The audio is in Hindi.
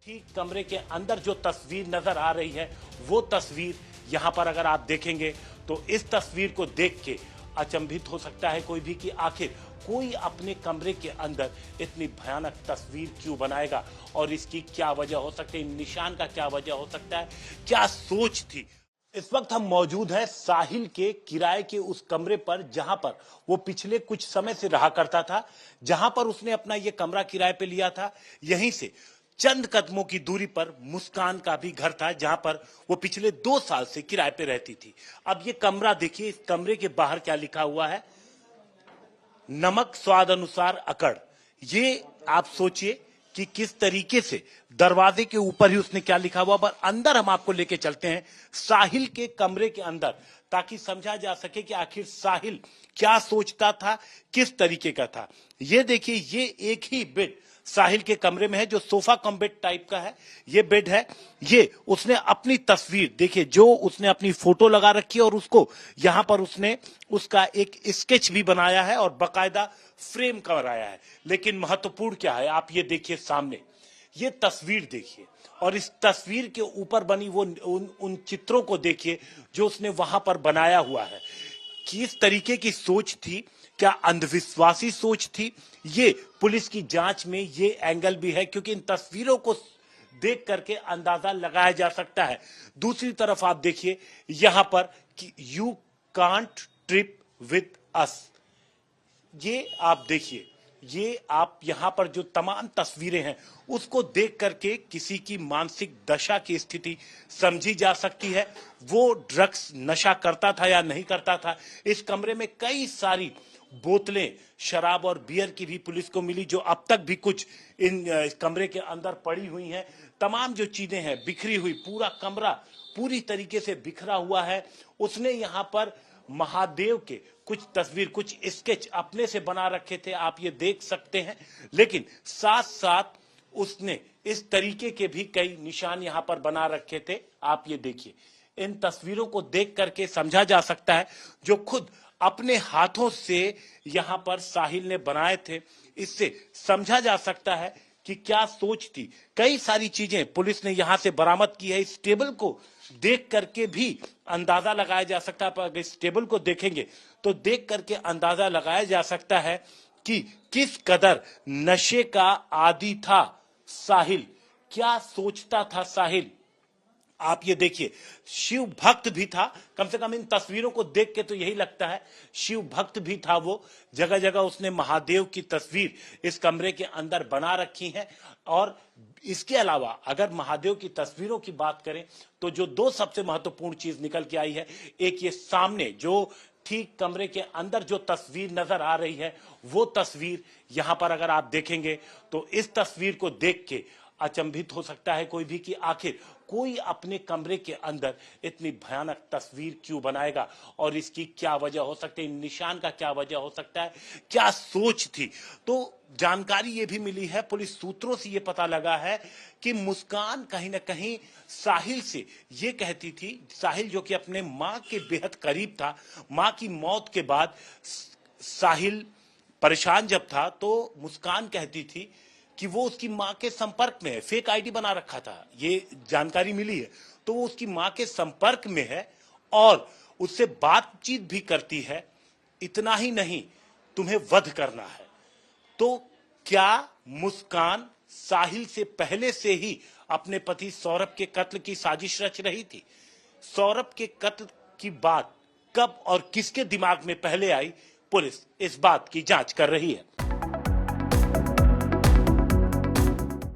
ठीक कमरे के अंदर जो तस्वीर नजर आ रही है वो तस्वीर यहां पर अगर आप देखेंगे तो इस तस्वीर को देख के अचंभित हो सकता है कोई भी कि आखिर कोई अपने कमरे के अंदर इतनी भयानक तस्वीर क्यों बनाएगा और इसकी क्या वजह हो सकती है, निशान का क्या वजह हो सकता है, क्या सोच थी। इस वक्त हम मौजूद हैं साहिल के किराए के उस कमरे पर जहां पर वो पिछले कुछ समय से रहा करता था, जहां पर उसने अपना ये कमरा किराए पे लिया था। यहीं से चंद कदमों की दूरी पर मुस्कान का भी घर था जहां पर वो पिछले 2 साल से किराए पे रहती थी। अब ये कमरा देखिए, इस कमरे के बाहर क्या लिखा हुआ है, नमक स्वाद अनुसार अकड़। ये आप सोचिए कि किस तरीके से दरवाजे के ऊपर ही उसने क्या लिखा हुआ, पर अंदर हम आपको लेके चलते हैं साहिल के कमरे के अंदर ताकि समझा जा सके कि आखिर साहिल क्या सोचता था, किस तरीके का था। ये देखिए, ये एक ही बेड साहिल के कमरे में है जो सोफा कम बेड टाइप का है। ये बेड है, ये उसने अपनी तस्वीर देखिए, जो उसने अपनी फोटो लगा रखी है और उसको यहां पर उसने उसका एक स्केच भी बनाया है और बकायदा फ्रेम कराया है। लेकिन महत्वपूर्ण क्या है, आप ये देखिए सामने ये तस्वीर देखिए और इस तस्वीर के ऊपर बनी वो उन चित्रों को देखिए जो उसने वहां पर बनाया हुआ है। किस तरीके की सोच थी, क्या अंधविश्वासी सोच थी, ये पुलिस की जांच में ये एंगल भी है, क्योंकि इन तस्वीरों को देख करके अंदाजा लगाया जा सकता है। दूसरी तरफ आप देखिए यहां पर कि you can't trip with us, ये आप देखिए, ये आप यहां पर जो तमाम तस्वीरें हैं उसको देख करके किसी की मानसिक दशा की स्थिति समझी जा सकती है। वो ड्रग्स नशा करता था या नहीं करता था। इस कमरे में कई सारी बोतलें शराब और बियर की भी पुलिस को मिली, जो अब तक भी कुछ इन कमरे के अंदर पड़ी हुई हैं। तमाम जो चीजें हैं बिखरी हुई, पूरा कमरा पूरी तरीके से बिखरा हुआ है। उसने यहां पर महादेव के कुछ तस्वीर, कुछ स्केच अपने से बना रखे थे, आप ये देख सकते हैं। लेकिन साथ साथ उसने इस तरीके के भी कई निशान यहां पर बना रखे थे। आप ये देखिए, इन तस्वीरों को देख करके समझा जा सकता है जो खुद अपने हाथों से यहां पर साहिल ने बनाए थे, इससे समझा जा सकता है कि क्या सोच थी। कई सारी चीजें पुलिस ने यहां से बरामद की है। इस टेबल को देख करके भी अंदाजा लगाया जा सकता है, अगर इस टेबल को देखेंगे तो देख करके अंदाजा लगाया जा सकता है कि किस कदर नशे का आदी था साहिल, क्या सोचता था साहिल। आप ये देखिए, शिव भक्त भी था, कम से कम इन तस्वीरों को देख के तो यही लगता है शिव भक्त भी था वो। जगह जगह उसने महादेव की तस्वीर इस कमरे के अंदर बना रखी है। और इसके अलावा अगर महादेव की तस्वीरों की बात करें तो जो 2 सबसे महत्वपूर्ण चीज निकल के आई है, एक ये सामने जो ठीक कमरे के अंदर जो तस्वीर नजर आ रही है वो तस्वीर यहां पर अगर आप देखेंगे तो इस तस्वीर को देख के अचंभित हो सकता है कोई भी कि आखिर कोई अपने कमरे के अंदर इतनी भयानक तस्वीर क्यों बनाएगा और इसकी क्या वजह हो सकती है, निशान का क्या वजह हो सकता है, क्या सोच थी। तो जानकारी ये भी मिली है, पुलिस सूत्रों से ये पता लगा है कि मुस्कान कहीं ना कहीं साहिल से ये कहती थी, साहिल जो कि अपने मां के बेहद करीब था, मां की मौत के बाद साहिल परेशान जब था तो मुस्कान कहती थी कि वो उसकी मां के संपर्क में है, फेक आईडी बना रखा था, ये जानकारी मिली है। तो वो उसकी मां के संपर्क में है और उससे बातचीत भी करती है। इतना ही नहीं, तुम्हें वध करना है। तो क्या मुस्कान साहिल से पहले से ही अपने पति सौरभ के कत्ल की साजिश रच रही थी? सौरभ के कत्ल की बात कब और किसके दिमाग में पहले आई, पुलिस इस बात की जांच कर रही है।